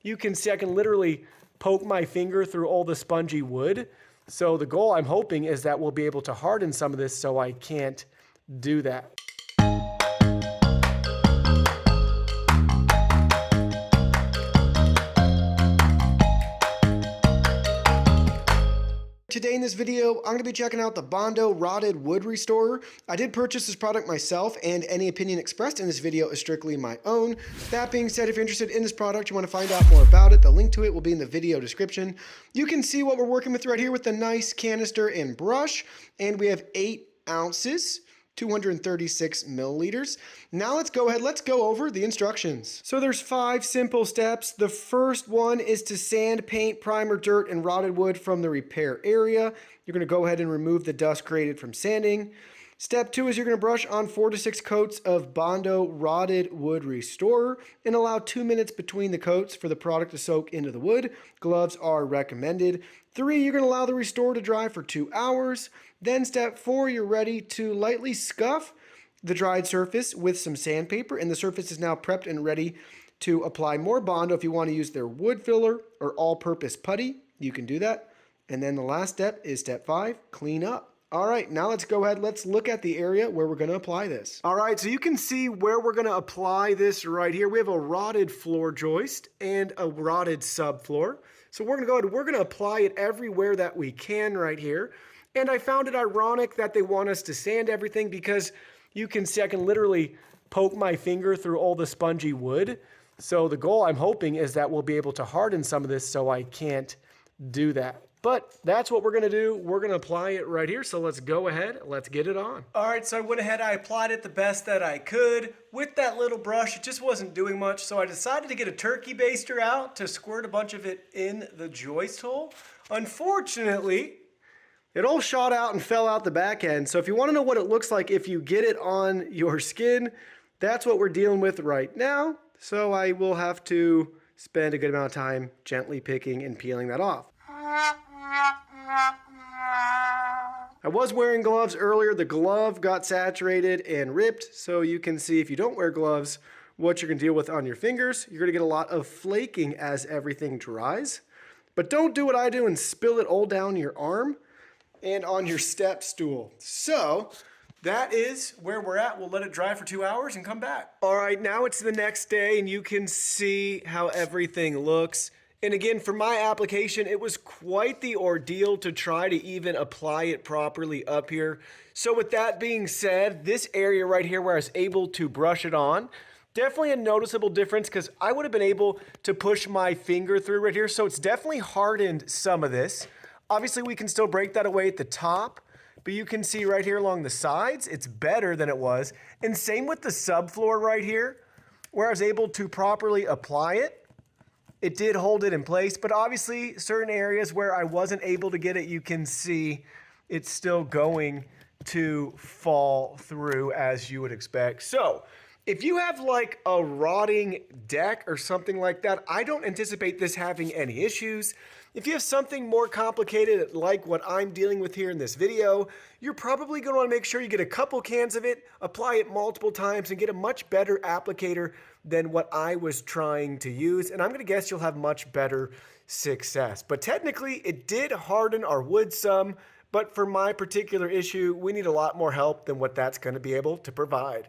You can see I can literally poke my finger through all the spongy wood. So the goal, I'm hoping, is that we'll be able to harden some of this so I can't do that. Today in this video, I'm going to be checking out the Bondo Rotted Wood Restorer. I did purchase this product myself, and any opinion expressed in this video is strictly my own. That being said, if you're interested in this product, you want to find out more about it, the link to it will be in the video description. You can see what we're working with right here with the nice canister and brush, and we have 8 ounces. 236 milliliters. Now let's go over the instructions. So there's 5 simple steps. The first one is to sand, paint, primer, dirt, and rotted wood from the repair area. You're gonna go ahead and remove the dust created from sanding. Step 2 is you're gonna brush on 4 to 6 coats of Bondo Rotted Wood Restorer and allow 2 minutes between the coats for the product to soak into the wood. Gloves are recommended. 3, you're gonna allow the restorer to dry for 2 hours. Then step 4, you're ready to lightly scuff the dried surface with some sandpaper, and the surface is now prepped and ready to apply more Bondo. If you want to use their wood filler or all-purpose putty, you can do that. And then the last step is step 5, clean up. All right, now let's go ahead. Let's look at the area where we're going to apply this. All right, so you can see where we're going to apply this right here. We have a rotted floor joist and a rotted subfloor. So we're going to apply it everywhere that we can right here. And I found it ironic that they want us to sand everything because you can see I can literally poke my finger through all the spongy wood. So the goal, I'm hoping, is that we'll be able to harden some of this so I can't do that. But that's what we're going to do. We're going to apply it right here. So let's go ahead. Let's get it on. All right, so I went ahead. I applied it the best that I could. With that little brush, it just wasn't doing much. So I decided to get a turkey baster out to squirt a bunch of it in the joist hole. Unfortunately, it all shot out and fell out the back end. So if you want to know what it looks like if you get it on your skin, that's what we're dealing with right now. So I will have to spend a good amount of time gently picking and peeling that off. I was wearing gloves earlier. The glove got saturated and ripped. So you can see if you don't wear gloves, what you're going to deal with on your fingers. You're going to get a lot of flaking as everything dries. But don't do what I do and spill it all down your arm and on your step stool. So that is where we're at. We'll let it dry for 2 hours and come back. All right, now it's the next day and you can see how everything looks. And again, for my application, it was quite the ordeal to try to even apply it properly up here. So with that being said, this area right here where I was able to brush it on, definitely a noticeable difference because I would have been able to push my finger through right here. So it's definitely hardened some of this. Obviously, we can still break that away at the top, but you can see right here along the sides, it's better than it was. And same with the subfloor right here, where I was able to properly apply it. It did hold it in place, but obviously certain areas where I wasn't able to get it, you can see it's still going to fall through as you would expect. So if you have like a rotting deck or something like that, I don't anticipate this having any issues. If you have something more complicated like what I'm dealing with here in this video, you're probably going to want to make sure you get a couple cans of it, apply it multiple times, and get a much better applicator than what I was trying to use. And I'm going to guess you'll have much better success. But technically, it did harden our wood some, but for my particular issue, we need a lot more help than what that's going to be able to provide.